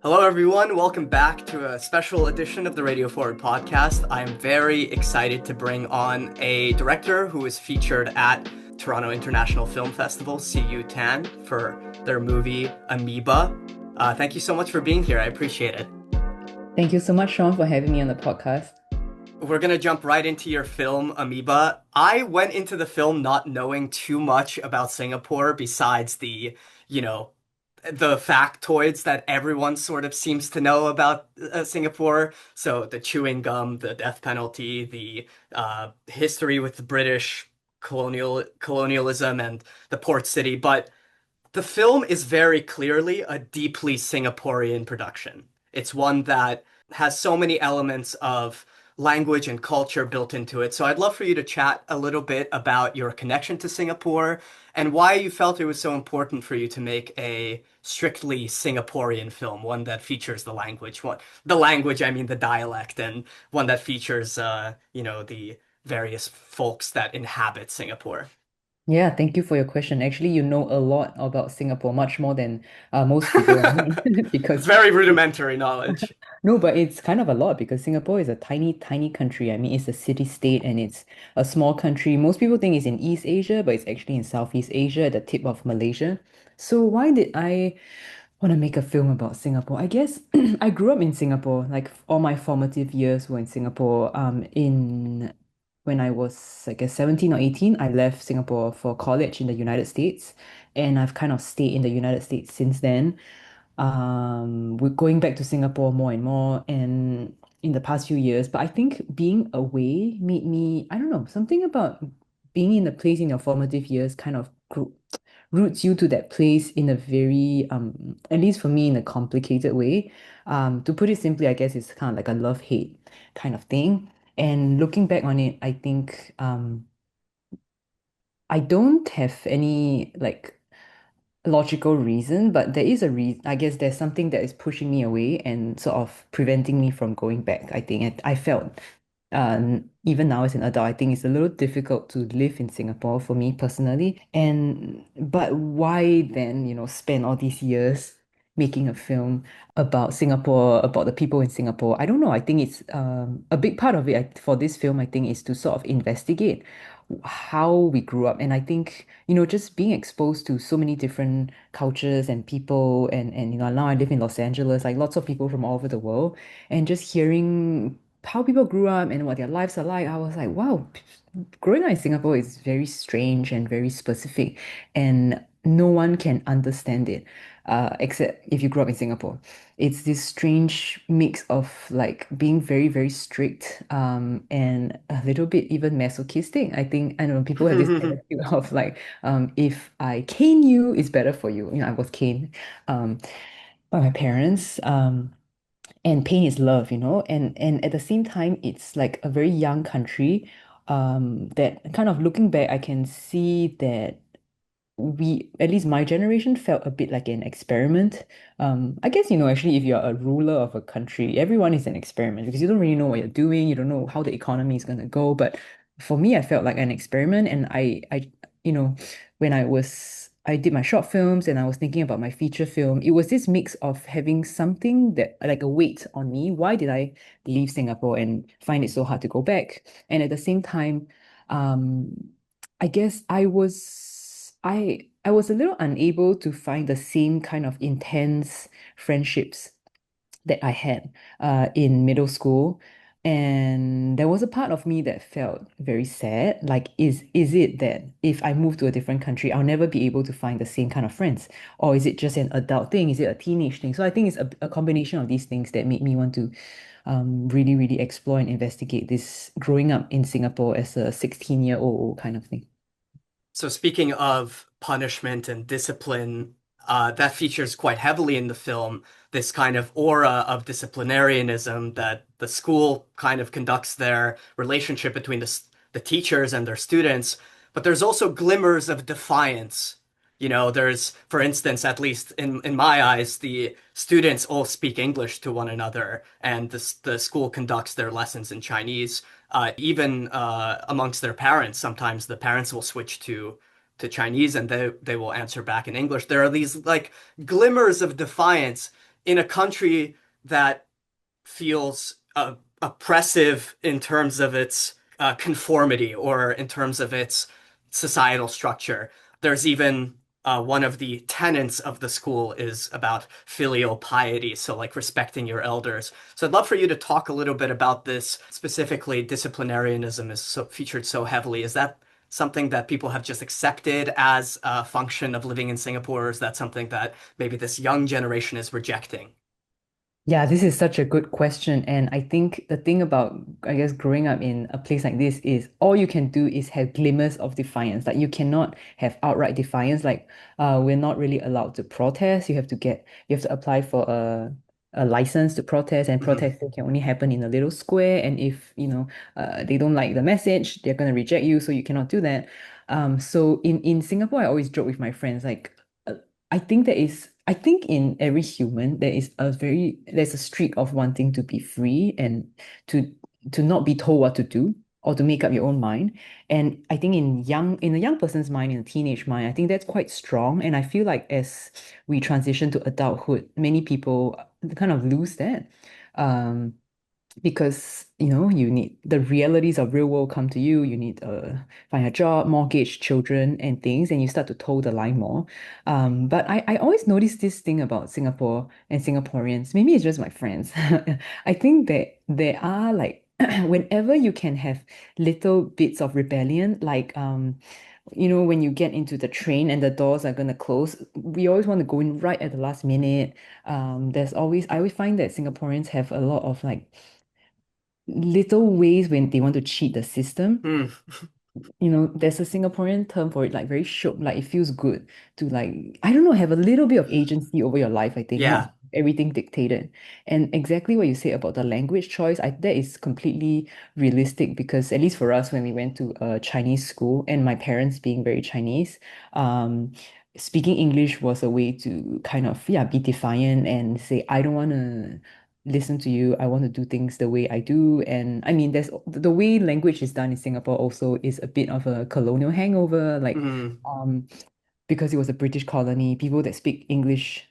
Hello, everyone. Welcome back to a special edition of the Radio Forward podcast. I am very excited to bring on a director who is featured at Toronto International Film Festival, Siyou Tan, for their movie Amoeba. Thank you so much for being here. I appreciate it. Thank you so much, Sean, for having me on the podcast. We're gonna jump right into your film, Amoeba. I went into the film not knowing too much about Singapore besides you know, the factoids that everyone sort of seems to know about Singapore. So the chewing gum, the death penalty, the history with the British colonialism and the port city. But the film is very clearly a deeply Singaporean production. It's one that has so many elements of language and culture built into it. So I'd love for you to chat a little bit about your connection to Singapore and why you felt it was so important for you to make a strictly Singaporean film, one that features the language, I mean the dialect, and one that features, the various folks that inhabit Singapore. Yeah, thank you for your question. Actually, you know a lot about Singapore, much more than most people, It's because very rudimentary knowledge. no, but it's kind of a lot because Singapore is a tiny, tiny country. I mean, it's a city-state and it's a small country. Most people think it's in East Asia, but it's actually in Southeast Asia at the tip of Malaysia. So why did I want to make a film about Singapore? I guess I grew up in Singapore. Like all my formative years were in Singapore. In when I was, I guess, 17 or 18, I left Singapore for college in the United States, and I've kind of stayed in the United States since then. We're going back to Singapore more and more, and in the past few years. But I think being away made me, I don't know, something about being in a place in your formative years kind of roots you to that place in a very, at least for me, in a complicated way. To put it simply, I guess it's kind of like a love-hate kind of thing. And looking back on it, I think I don't have any like logical reason, but there is a reason. I guess there's something that is pushing me away and sort of preventing me from going back. I think I felt even now as an adult, I think it's a little difficult to live in Singapore for me personally. And but why then, spend all these years making a film about Singapore, about the people in Singapore? I don't know. I think it's a big part of it for this film, I think, is to sort of investigate how we grew up. And I think, just being exposed to so many different cultures and people and now I live in Los Angeles, like lots of people from all over the world, and just hearing how people grew up and what their lives are like, I was like, wow, growing up in Singapore is very strange and very specific, and no one can understand it, except if you grew up in Singapore. It's this strange mix of like being very, very strict, and a little bit even masochistic. I think, I don't know, people have this attitude of like, if I cane you, it's better for you. I was caned, um, by my parents. And pain is love, and at the same time, it's like a very young country. That kind of looking back, I can see that at least my generation, felt a bit like an experiment. I guess, actually, if you're a ruler of a country, everyone is an experiment because you don't really know what you're doing. You don't know how the economy is going to go. But for me, I felt like an experiment. And you know, when I did my short films and I was thinking about my feature film, it was this mix of having something that, like a weight on me. Why did I leave Singapore and find it so hard to go back? And at the same time, um, I guess I was a little unable to find the same kind of intense friendships that I had in middle school. And there was a part of me that felt very sad. Like, is it that if I move to a different country, I'll never be able to find the same kind of friends? Or is it just an adult thing? Is it a teenage thing? So I think it's a combination of these things that made me want to really, really explore and investigate this growing up in Singapore as a 16-year-old kind of thing. So speaking of punishment and discipline, that features quite heavily in the film, this kind of aura of disciplinarianism that the school kind of conducts their relationship between the teachers and their students. But there's also glimmers of defiance. There's, for instance, at least in my eyes, the students all speak English to one another, and the school conducts their lessons in Chinese. Even amongst their parents, sometimes the parents will switch to Chinese and they will answer back in English. There are these like glimmers of defiance. in a country that feels oppressive in terms of its conformity or in terms of its societal structure. There's even one of the tenets of the school is about filial piety, so like respecting your elders. So I'd love for you to talk a little bit about this. Specifically, disciplinarianism is featured so heavily. Is that something that people have just accepted as a function of living in Singapore, or is that something that maybe this young generation is rejecting? Yeah, this is such a good question. And I think the thing about, I guess, growing up in a place like this is all you can do is have glimmers of defiance. Like you cannot have outright defiance. Like we're not really allowed to protest. You have to apply for a license to protest, and Mhm. protesting can only happen in a little square. And if, they don't like the message, they're gonna reject you, so you cannot do that. So in Singapore, I always joke with my friends, like I think in every human there's a streak of wanting to be free and to to not be told what to do or to make up your own mind. And I think in a young person's mind, in a teenage mind, I think that's quite strong. And I feel like as we transition to adulthood, many people kind of lose that. Um, because you need the realities of real world come to you. You need find a job, mortgage, children, and things, and you start to toe the line more. But I always notice this thing about Singapore and Singaporeans. Maybe it's just my friends. I think that there are like whenever you can have little bits of rebellion, like when you get into the train and the doors are gonna close, we always want to go in right at the last minute. I always find that Singaporeans have a lot of like little ways when they want to cheat the system. Hmm. There's a Singaporean term for it, like very shook, like it feels good to like, I don't know, have a little bit of agency over your life, I think, Yeah. not everything dictated. And exactly what you say about the language choice, that is completely realistic because at least for us, when we went to a Chinese school and my parents being very Chinese, um, speaking English was a way to kind of, yeah, be defiant and say, I don't want to listen to you. I want to do things the way I do. And I mean, there's the way language is done in Singapore also is a bit of a colonial hangover. Like, Hmm. um, because it was a British colony, people that speak English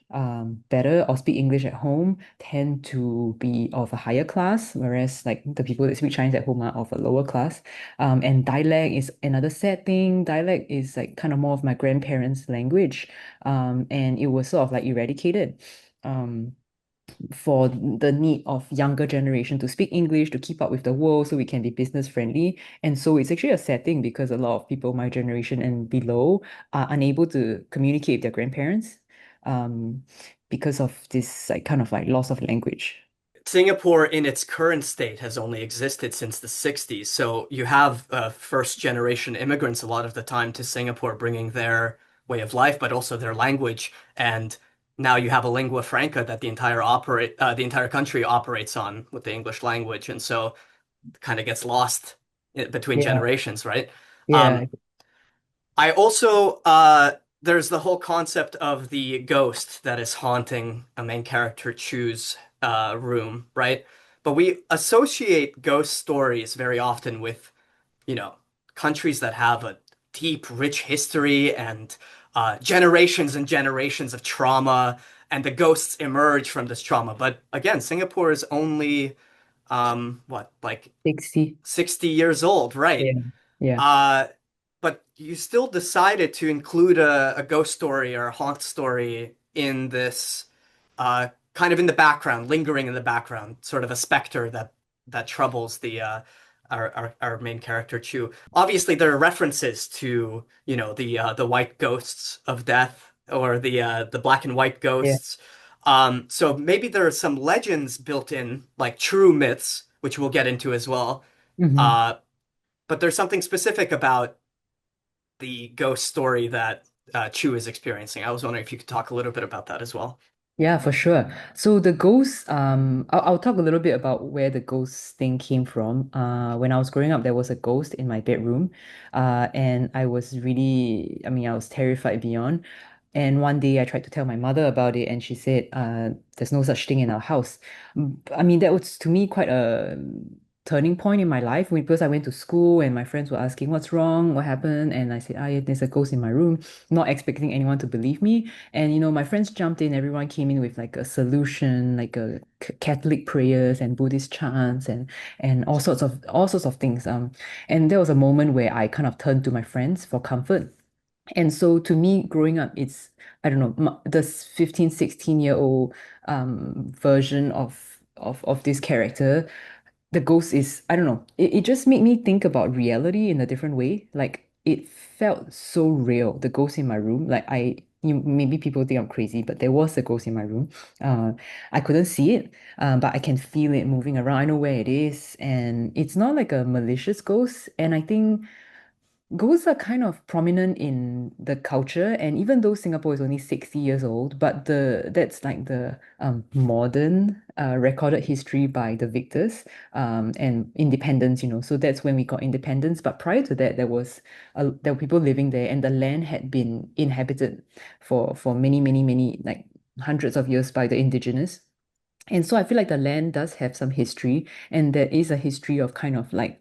better or speak English at home tend to be of a higher class, whereas like the people that speak Chinese at home are of a lower class. And dialect is another sad thing. Dialect is like kind of more of my grandparents' language, and it was sort of like eradicated. Um, for the need of younger generation to speak English to keep up with the world so we can be business friendly. And so it's actually a sad thing because a lot of people my generation and below are unable to communicate with their grandparents um, because of this like kind of like loss of language. Singapore in its current state has only existed since the 60s. So you have first generation immigrants a lot of the time to Singapore bringing their way of life, but also their language. And now you have a lingua franca that the entire country operates on with the English language. And so it kind of gets lost between Yeah, generations, right? yeah. Um, I also there's the whole concept of the ghost that is haunting a main character Chu's room, right? But we associate ghost stories very often with, you know, countries that have a deep, rich history and generations and generations of trauma, and the ghosts emerge from this trauma. But again, Singapore is only what, like 60. 60 years old, right? Yeah. Yeah. Uh, but you still decided to include a ghost story or a haunt story in this, kind of in the background, lingering in the background, sort of a specter that troubles the our main character Chu. Obviously, there are references to, the white ghosts of death or the black and white Yeah. ghosts. So maybe there are some legends built in, like true myths, which we'll get into as well. Hmm. Uh, but there's something specific about the ghost story that Chu is experiencing. I was wondering if you could talk a little bit about that as well. Yeah, for sure. So the ghost, I'll talk a little bit about where the ghost thing came from. When I was growing up, there was a ghost in my bedroom, and I mean, I was terrified beyond. And one day I tried to tell my mother about it, and she said, "There's no such thing in our house." I mean, that was to me quite a turning point in my life because I went to school and my friends were asking what's wrong, what happened, and I said, yeah, there's a ghost in my room, not expecting anyone to believe me. And my friends jumped in, everyone came in with like a solution, like a Catholic prayers and Buddhist chants and all sorts of things. And there was a moment where I kind of turned to my friends for comfort. And so to me, growing up, it's, I don't know, the 15, 16-year-old version of this character, the ghost is, I don't know, it just made me think about reality in a different way. Like it felt so real, the ghost in my room. Maybe people think I'm crazy, but there was a ghost in my room. Uh, I couldn't see it, but I can feel it moving around. I know where it is, and it's not like a malicious ghost. And I think ghosts are kind of prominent in the culture, and even though Singapore is only 60 years old, but that's like the modern recorded history by the victors and independence, So that's when we got independence. But prior to that, there were people living there, and the land had been inhabited for many, many, many like hundreds of years by the indigenous. And so I feel like the land does have some history, and there is a history of kind of like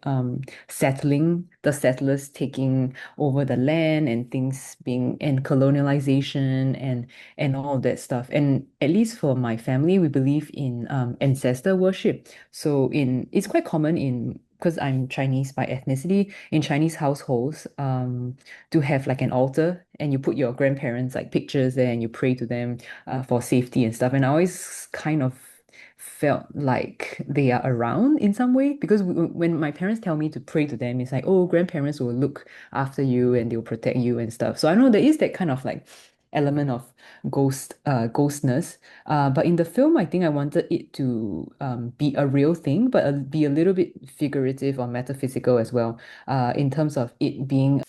settling, the settlers taking over the land and things being and colonialization and all of that stuff. And at least for my family, we believe in ancestor worship. So it's quite common in because I'm Chinese by ethnicity, in Chinese households, to have like an altar and you put your grandparents like pictures there and you pray to them for safety and stuff. And I always kind of felt like they are around in some way because when my parents tell me to pray to them, it's like, oh, grandparents will look after you and they'll protect you and stuff. So I know there is that kind of like element of ghostness. But in the film, I think I wanted it to be a real thing, but be a little bit figurative or metaphysical as well, in terms of it being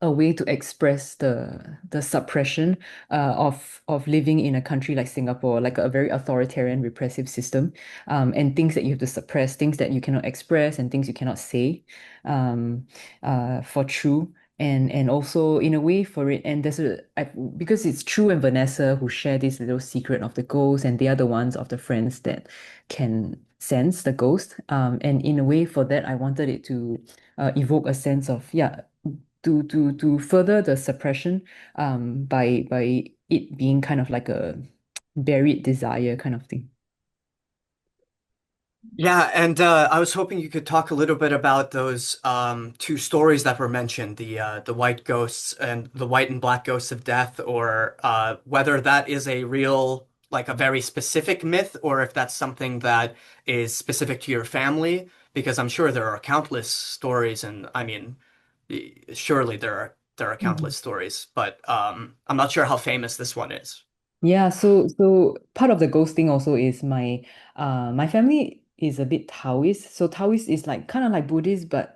a way to express the suppression of living in a country like Singapore, like a very authoritarian, repressive system, and things that you have to suppress, things that you cannot express, and things you cannot say um, for True. And also in a way for it, and because it's True and Vanessa who share this little secret of the ghost, and they are the ones of the friends that can sense the ghost. And in a way for that, I wanted it to evoke a sense of, yeah, to further the suppression by it being kind of like a buried desire kind of thing. Yeah, and I was hoping you could talk a little bit about those two stories that were mentioned, the white ghosts and the white and black ghosts of death, or whether that is a real, like a very specific myth, or if that's something that is specific to your family, because I'm sure there are countless stories, and I mean, surely there are Mhm. countless stories, but I'm not sure how famous this one is. Yeah, so part of the ghost thing also is my family is a bit Taoist. So Taoist is like kind of like Buddhist, but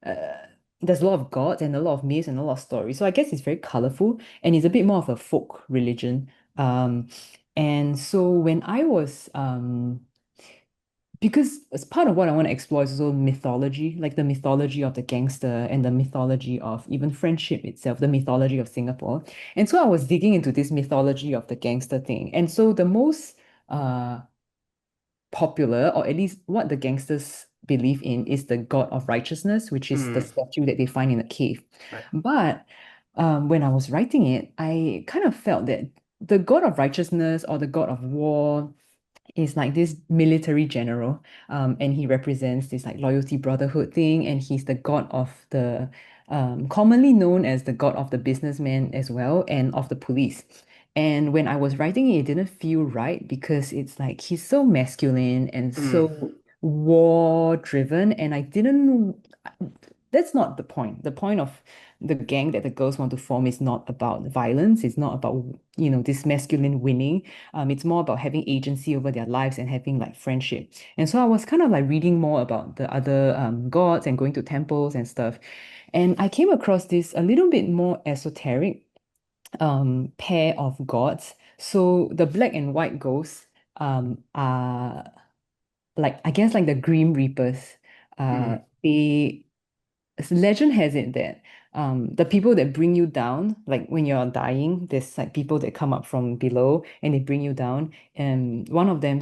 uh, there's a lot of gods and a lot of myths and a lot of stories. So I guess it's very colorful and it's a bit more of a folk religion. Um, and so when I was because as part of what I want to explore is also mythology, like the mythology of the gangster and the mythology of even friendship itself, the mythology of Singapore. And so I was digging into this mythology of the gangster thing. And so the most uh popular, or at least what the gangsters believe in, is the god of righteousness, which is the Mm, statue that they find in a cave. right. But when I was writing it, I kind of felt that the god of righteousness or the god of war is like this military general, and he represents this like loyalty brotherhood thing, and he's the god of the commonly known as the god of the businessman as well, and of the police. And when I was writing it, it didn't feel right because it's like he's so masculine and Mm, so war driven, and I didn't. That's not the point. The point of the gang that the girls want to form is not about violence. It's not about, this masculine winning. It's more about having agency over their lives and having like friendship. And so I was kind of like reading more about the other gods and going to temples and stuff. And I came across this a little bit more esoteric pair of gods. So the black and white ghosts are like, I guess, like the Grim Reapers. mm, They Legend has it that the people that bring you down, like when you're dying, there's like people that come up from below and they bring you down. And one of them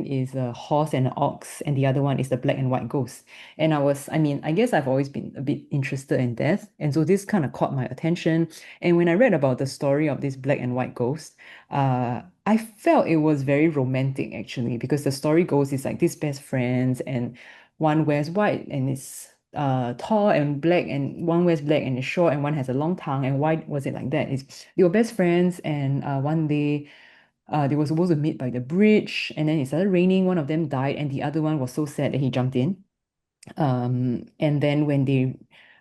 is a horse and an ox, and the other one is the black and white ghost. And I mean, I guess I've always been a bit interested in death. And so this kind of caught my attention. And when I read about the story of this black and white ghost, I felt it was very romantic actually, because the story goes it's like these best friends, and one wears white and is tall and black, and one wears black and is short, and one has a long tongue. And why was it like that? It's they were best friends, and one day they were supposed to meet by the bridge, and then it started raining. One of them died, and the other one was so sad that he jumped in. And then when they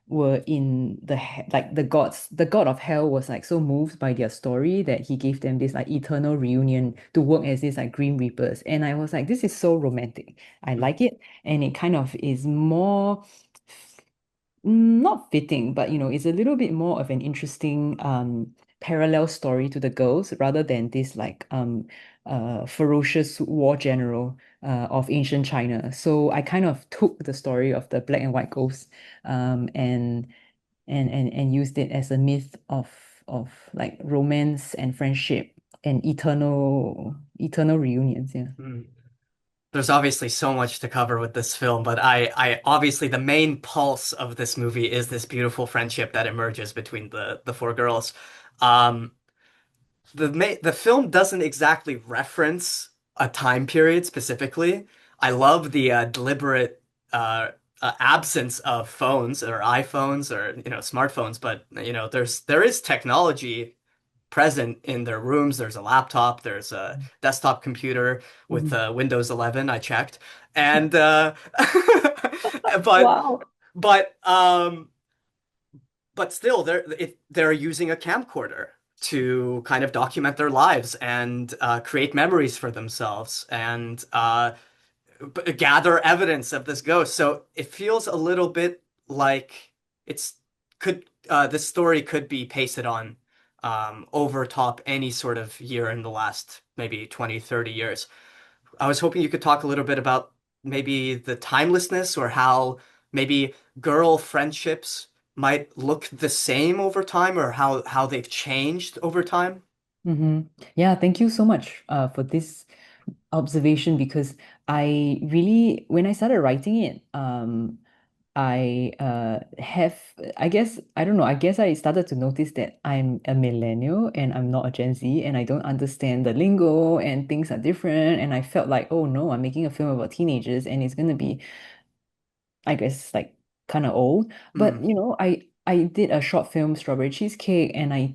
were in like the god of hell was like so moved by their story that he gave them this like eternal reunion to work as this like Grim Reapers. And I was like, this is so romantic. I like it, and it kind of is more not fitting, but it's a little bit more of an interesting parallel story to the girls rather than this like ferocious war general of ancient China. So I kind of took the story of the black and white ghost and and used it as a myth of like romance and friendship and eternal reunions. Yeah. Mm. There's obviously so much to cover with this film, but I obviously the main pulse of this movie is this beautiful friendship that emerges between the four girls. Um, the film doesn't exactly reference a time period specifically. I love the deliberate absence of phones or iPhones or smartphones, but there is technology present in their rooms. There's a laptop, there's a desktop computer with Mhm. Windows 11. I checked, and but Wow. but um but still they're using a camcorder to kind of document their lives and create memories for themselves and gather evidence of this ghost. So it feels a little bit like it's could this story could be pasted on over top any sort of year in the last maybe 20, 30 years. I was hoping you could talk a little bit about maybe the timelessness or how maybe girl friendships might look the same over time or how they've changed over time. Yeah, thank you so much for this observation, because when I started writing it, I guess, I don't know, I guess I started to notice that I'm a millennial and I'm not a Gen Z, and I don't understand the lingo and things are different. And I felt like, oh no, I'm making a film about teenagers and it's going to be, I guess, like kind of old. But Mm, I did a short film, Strawberry Cheesecake, and I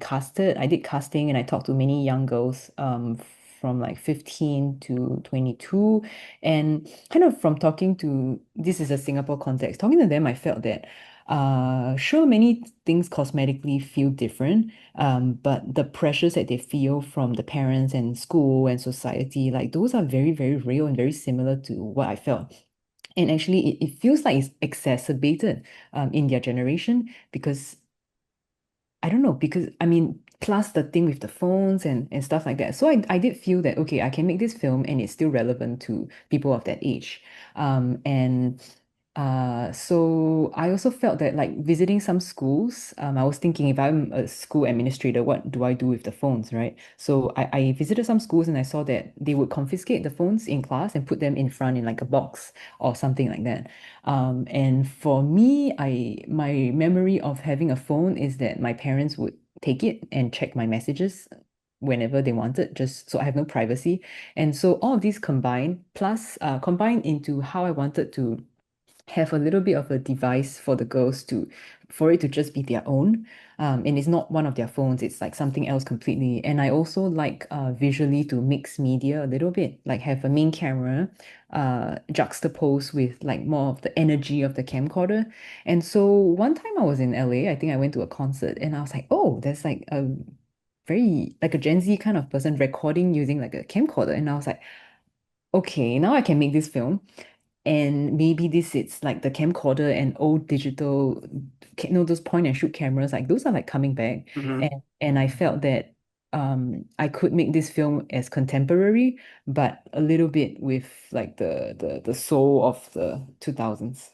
did casting, and I talked to many young girls from like 15 to 22. And kind of from talking to, this is a Singapore context, talking to them, I felt that sure, many things cosmetically feel different, but the pressures that they feel from the parents and school and society, like those are very, very real and very similar to what I felt. And actually, it feels like it's exacerbated in their generation, because I don't know, because I mean, plus the thing with the phones and stuff like that. So I did feel that, okay, I can make this film and it's still relevant to people of that age. And so I also felt that like visiting some schools, I was thinking if I'm a school administrator, what do I do with the phones, right? So I visited some schools and I saw that they would confiscate the phones in class and put them in front in like a box or something like that. And for me, my memory of having a phone is that my parents would take it and check my messages whenever they wanted, just so I have no privacy. And so all of these combined, plus combined into how I wanted to have a little bit of a device for the girls to for it to just be their own. And it's not one of their phones, it's like something else completely. And I also like visually to mix media a little bit, like have a main camera juxtaposed with like more of the energy of the camcorder. And so one time I was in LA, I think I went to a concert, and I was like, oh, there's like a very like a Gen Z kind of person recording using like a camcorder. And I was like, okay, now I can make this film. And maybe this is like the camcorder and old digital, those point and shoot cameras, like those are like coming back. hmm And I felt that I could make this film as contemporary, but a little bit with like the soul of the 2000s.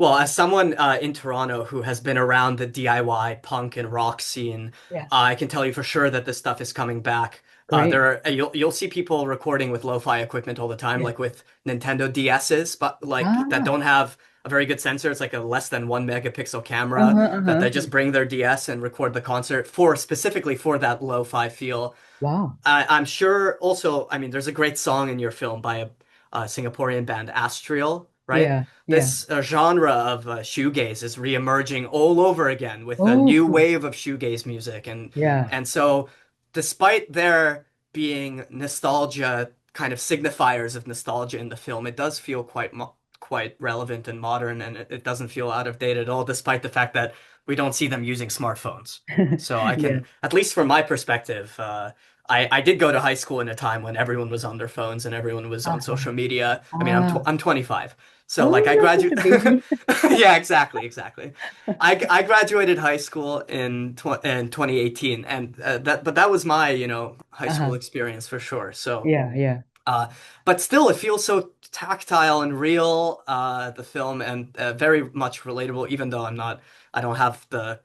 Well, as someone in Toronto who has been around the DIY punk and rock scene, Yeah. I can tell you for sure that this stuff is coming back. Great. You'll see people recording with lo-fi equipment all the time, Yeah. like with Nintendo DS's, but like that Ah. don't have a very good sensor. It's like a less than 1 megapixel camera Uh-huh, that they uh-huh. just bring their DS and record the concert for specifically for that lo-fi feel. Wow. I'm sure also, I mean, there's a great song in your film by a Singaporean band, Astral, right? Yeah. Yeah. This genre of shoegaze is reemerging all over again with a Oh, new cool. wave of shoegaze music, Yeah. and so, despite there being nostalgia kind of signifiers of nostalgia in the film, it does feel quite relevant and modern, and it doesn't feel out of date at all, despite the fact that we don't see them using smartphones. So I Yeah. can, at least from my perspective, I did go to high school in a time when everyone was on their phones and everyone was on Uh-huh. social media. I mean, Ah. I'm 25, so like Oh, I you're such graduate. a baby. Yeah, exactly. I graduated high school in 2018, and that was my high school Uh-huh. experience for sure. So Yeah, yeah. uh, but still, it feels so tactile and real, the film, and very much relatable, even though I don't have the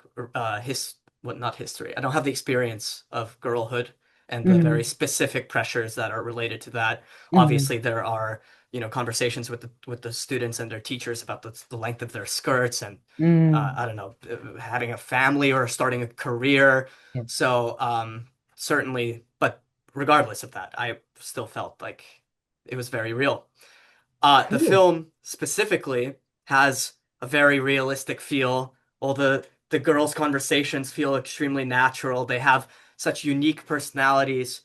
not history. I don't have the experience of girlhood and the very Mm, specific pressures that are related to that. mm, Obviously, there are, conversations with the students and their teachers about the length of their skirts and, mm. I don't know, having a family or starting a career. Yeah. So, certainly, but regardless of that, I still felt like it was very real. The Cool. film specifically has a very realistic feel. All the girls' conversations feel extremely natural. They have such unique personalities.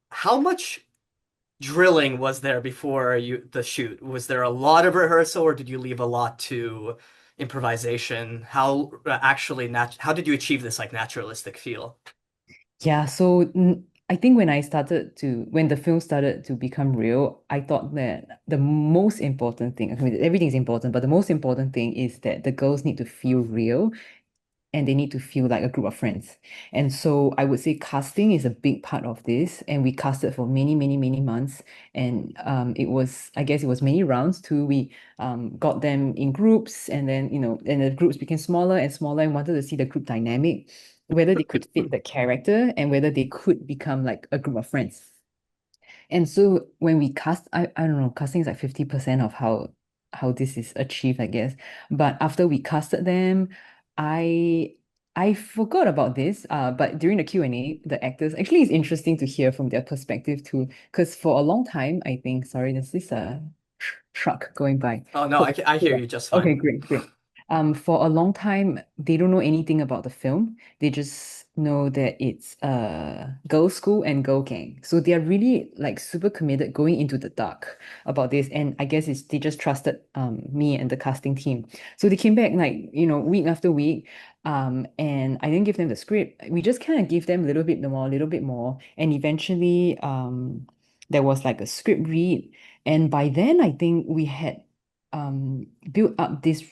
How much drilling was there before the shoot? Was there a lot of rehearsal, or did you leave a lot to improvisation? How did you achieve this like naturalistic feel? Yeah, so I think when the film started to become real, I thought that the most important thing, I mean, everything's important, but the most important thing is that the girls need to feel real and they need to feel like a group of friends. And so I would say casting is a big part of this. And we casted for many, many, many months. And I guess it was many rounds too. We got them in groups and then, and the groups became smaller and smaller and wanted to see the group dynamic, whether they could fit the character and whether they could become like a group of friends. And so when we cast, I don't know, casting is like 50% of how this is achieved, I guess. But after we casted them, I I forgot about this. But during the Q&A, the actors actually it's interesting to hear from their perspective too. Because for a long time, I think, sorry, there's this truck going by. Oh no, Hope I hear yeah. you just fine. Okay, great, great. For a long time, they don't know anything about the film. They just know that it's girls' school and girl gang. So they are really like super committed going into the dark about this. And I guess they just trusted me and the casting team. So they came back like, week after week. And I didn't give them the script. We just kind of give them a little bit more, a little bit more. And eventually there was like a script read. And by then I think we had built up this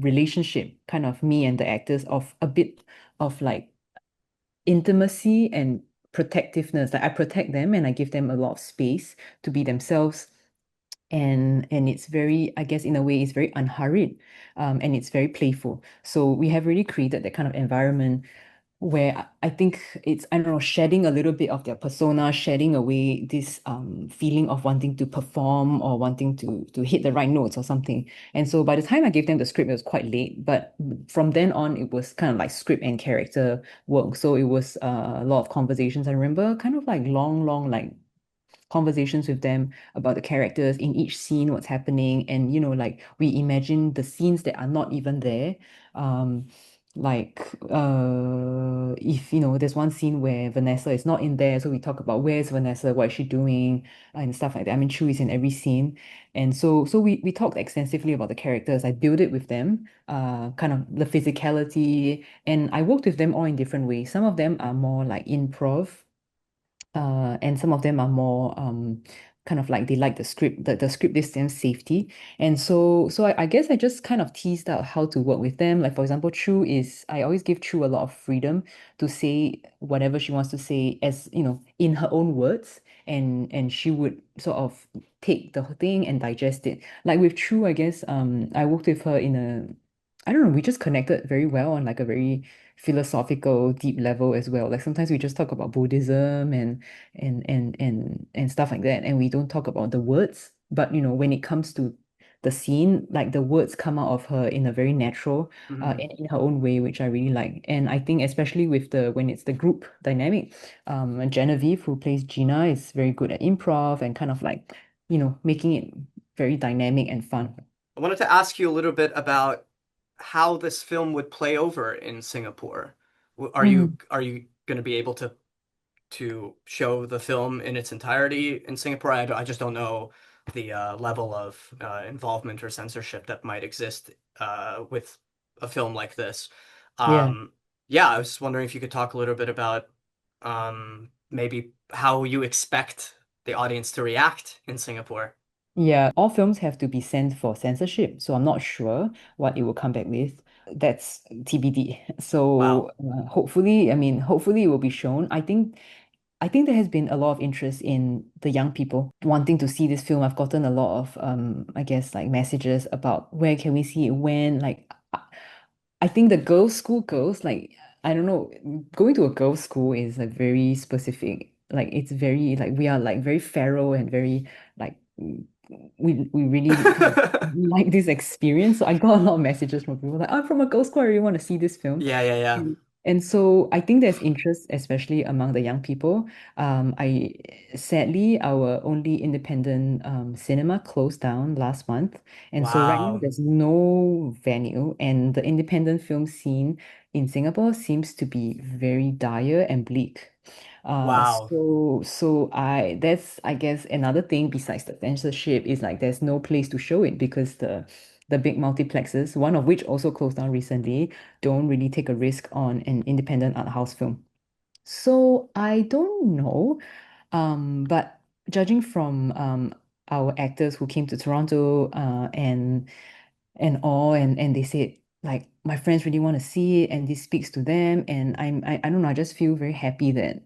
relationship, kind of me and the actors, of a bit of like intimacy and protectiveness. Like I protect them and I give them a lot of space to be themselves. And it's very, I guess in a way, it's very unhurried, and it's very playful. So we have really created that kind of environment where I think it's, I don't know, shedding a little bit of their persona, shedding away this feeling of wanting to perform or wanting to hit the right notes or something. And so by the time I gave them the script, it was quite late. But from then on, it was kind of like script and character work. So it was a lot of conversations. I remember kind of like long, long, like conversations with them about the characters in each scene, what's happening, and like we imagine the scenes that are not even there. Um, like if there's one scene where Vanessa is not in there, so we talk about where's Vanessa, what is she doing, and stuff like that. I mean, Chu is in every scene, and so we talked extensively about the characters. I built it with them, kind of the physicality, and I worked with them all in different ways. Some of them are more like improv, and some of them are more kind of like they like the script. The script gives them safety. And so I guess I just kind of teased out how to work with them. Like for example, I always give Chu a lot of freedom to say whatever she wants to say as, in her own words. And she would sort of take the whole thing and digest it. Like with Chu, I guess I worked with her in a I don't know, we just connected very well on like a very philosophical, deep level as well. Like sometimes we just talk about Buddhism and stuff like that, and we don't talk about the words. But when it comes to the scene, like the words come out of her in a very natural, Mhm. in her own way, which I really like. And I think especially with the when it's the group dynamic, Genevieve, who plays Gina, is very good at improv and kind of like, making it very dynamic and fun. I wanted to ask you a little bit about how this film would play over in Singapore. Are you going to be able to show the film in its entirety in Singapore? I just don't know the level of involvement or censorship that might exist with a film like this. Yeah. Um, yeah, I was just wondering if you could talk a little bit about maybe how you expect the audience to react in Singapore. Yeah, all films have to be sent for censorship, so I'm not sure what it will come back with. That's TBD. Wow. So hopefully, I mean, hopefully it will be shown. I think there has been a lot of interest in the young people wanting to see this film. I've gotten a lot of I guess like messages about where can we see it when. Like I think the girls' school girls, like, I don't know, going to a girls' school is like very specific. Like it's very like we are like very feral and very like we really kind of like this experience. So I got a lot of messages from people like, I'm from a girls' school, I really want to see this film. Yeah, yeah, yeah. And so I think there's interest, especially among the young people. I sadly our only independent cinema closed down last month, and so right now Wow. there's no venue, and the independent film scene in Singapore seems to be very dire and bleak. Wow. So that's I guess another thing besides the censorship is like there's no place to show it because the big multiplexes, one of which also closed down recently, don't really take a risk on an independent art house film. So I don't know, but judging from our actors who came to Toronto and all, and they said like my friends really want to see it and this speaks to them, and I don't know, I just feel very happy that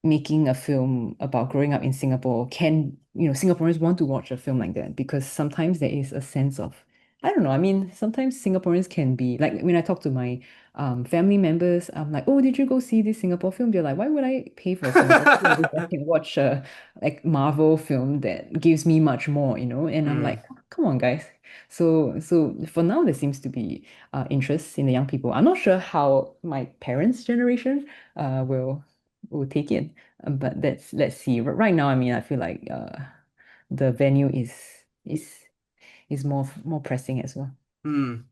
making a film about growing up in Singapore can, Singaporeans want to watch a film like that because sometimes there is a sense of, I don't know, I mean, sometimes Singaporeans can be like when I talk to my family members, I'm like, oh, did you go see this Singapore film? They're like, why would I pay for a Singapore film if I can watch a like Marvel film that gives me much more, And I'm Mm, like, come on, guys. So for now, there seems to be interest in the young people. I'm not sure how my parents' generation will take it. But let's see. Right now, I mean, I feel like the venue is is more pressing as well. mm.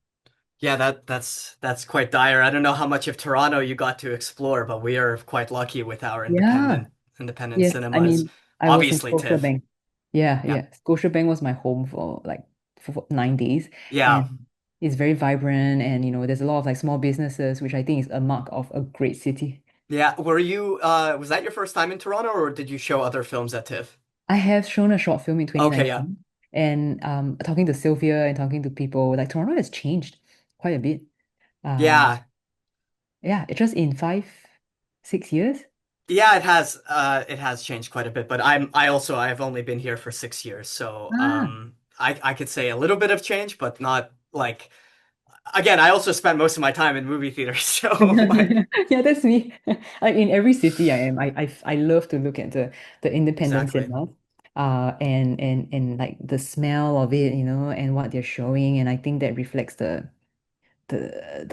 Yeah, that's quite dire. I don't know how much of Toronto you got to explore, but we are quite lucky with our Yeah. independent Yes. I cinemas. mean, I was in Obviously, TIFF. Scotiabank. Yeah, Yeah. yeah. Scotiabank was my home for like for 9 days, Yeah. and it's very vibrant, and there's a lot of like small businesses, which I think is a mark of a great city. Yeah. Were you was that your first time in Toronto or did you show other films at TIFF? I have shown a short film in Okay, yeah. 2019, and talking to Sylvia and talking to people, like Toronto has changed quite a bit. Uh, Yeah. Yeah, it just in 5, 6 years. Yeah, it has changed quite a bit, but I've only been here for 6 years, so Ah. I could say a little bit of change, but not like again, I also spent most of my time in movie theaters, so like Yeah, that's me. Like in every city I am, I love to look at the independent exactly. cinema, and like the smell of it, and what they're showing, and I think that reflects the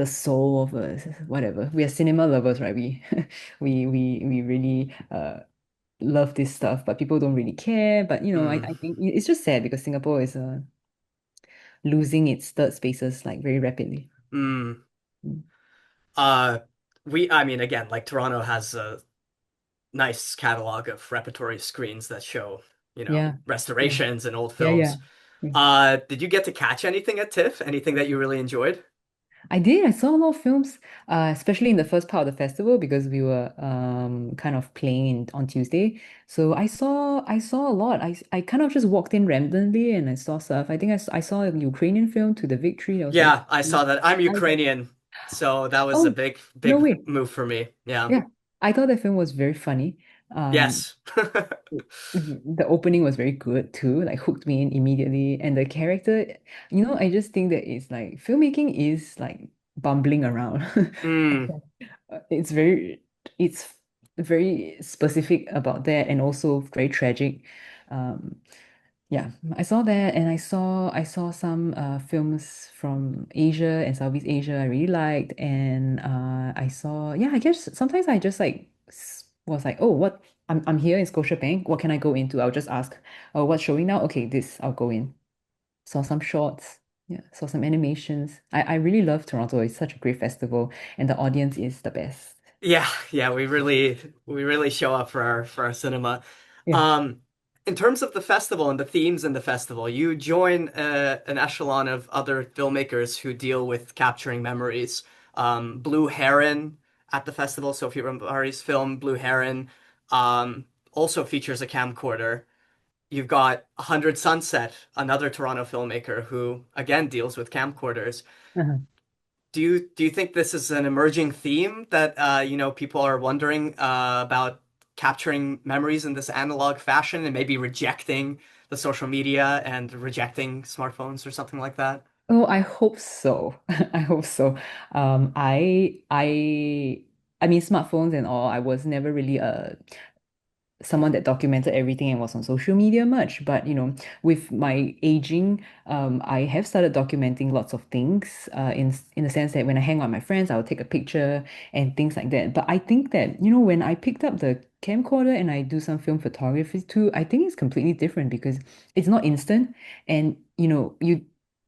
soul of us. Whatever. We are cinema lovers, right? We we really love this stuff, but people don't really care. But Mm, I think it's just sad because Singapore is losing its third spaces like very rapidly. mm. Mm. Uh, I mean, again, like Toronto has a nice catalog of repertory screens that show, Yeah, yeah, restorations and old yeah, films. yeah. Did you get to catch anything at TIFF? Anything that you really enjoyed? I did. I saw a lot of films, especially in the first part of the festival because we were kind of playing on Tuesday. So I saw a lot. I kind of just walked in randomly and I saw stuff. I think I saw a Ukrainian film To the Victory that was very Yeah, I funny. saw that. I'm I was like, Ukrainian, so that was a oh, big, no big way. move for me. Yeah. Yeah, I thought that film was very funny. Um, Yes. the opening was very good too, like hooked me in immediately. And the character, I just think that it's like filmmaking is like bumbling around. Mm. It's it's very specific about that and also very tragic. Um, yeah, I saw that and I saw some films from Asia and Southeast Asia I really liked and I saw I guess sometimes I just like was like, oh, what I'm here in Scotiabank, what can I go into? I'll just ask, oh, what's showing now? Okay, this I'll go in. Saw some shorts, yeah, saw some animations. I really love Toronto. It's such a great festival and the audience is the best. Yeah, yeah, we really show up for our cinema. Yeah. Um, in terms of the festival and the themes in the festival, you join an echelon of other filmmakers who deal with capturing memories. Blue Heron at the festival, Sophie Rambari's film Blue Heron, um, also features a camcorder. You've got 100 Sunset, another Toronto filmmaker who again deals with camcorders. Uh-huh. Do you think this is an emerging theme that people are wondering about capturing memories in this analog fashion and maybe rejecting the social media and rejecting smartphones or something like that? Oh, I hope so. I hope so. I mean, smartphones and all. I was never really someone that documented everything and was on social media much. But with my aging, I have started documenting lots of things. In the sense that when I hang out with my friends, I will take a picture and things like that. But I think that when I picked up the camcorder and I do some film photography too, I think it's completely different because it's not instant, and you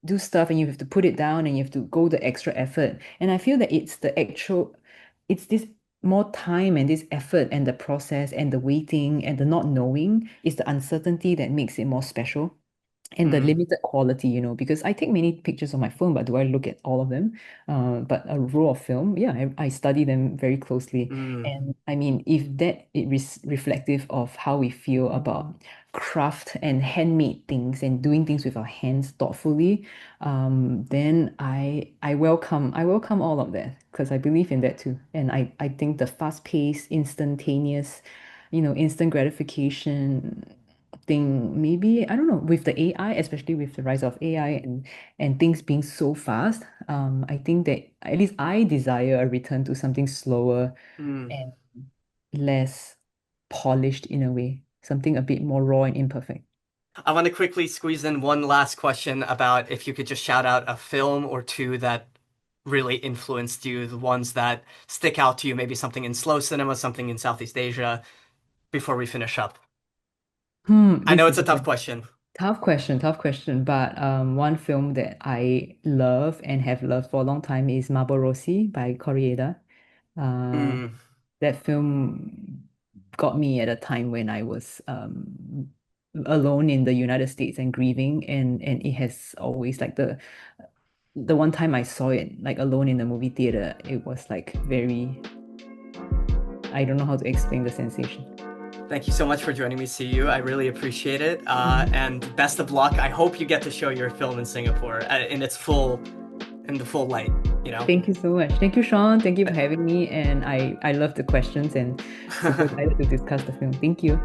do stuff and you have to put it down and you have to go the extra effort. And I feel that it's this more time and this effort and the process and the waiting and the not knowing is the uncertainty that makes it more special and the Mm, limited quality, because I take many pictures on my phone, but do I look at all of them? But a roll of film, yeah, I study them very closely. mm. And I mean, if that is reflective of how we feel about craft and handmade things and doing things with our hands thoughtfully, then I welcome all of that because I believe in that too. And I think the fast-paced, instantaneous, instant gratification thing, maybe, I don't know, with the AI, especially with the rise of AI and things being so fast, I think that at least I desire a return to something slower Mm. and less polished in a way, something a bit more raw and imperfect. I want to quickly squeeze in one last question about if you could just shout out a film or two that really influenced you, the ones that stick out to you, maybe something in slow cinema, something in Southeast Asia, before we finish up. I This know is it's a a tough question. tough question, but one film that I love and have loved for a long time is Rossi by Koreeda. Uh, Mm. that film got me at a time when I was alone in the United States and grieving, and it has always like the one time I saw it like alone in the movie theater, it was like very, I don't know how to explain the sensation. Thank you so much for joining me, Siyou. I really appreciate it. Mhm. And best of luck. I hope you get to show your film in Singapore in the full light, you know? Thank you so much. Thank you, Sean. Thank you for having me. And I love the questions and super excited to discuss the film. Thank you.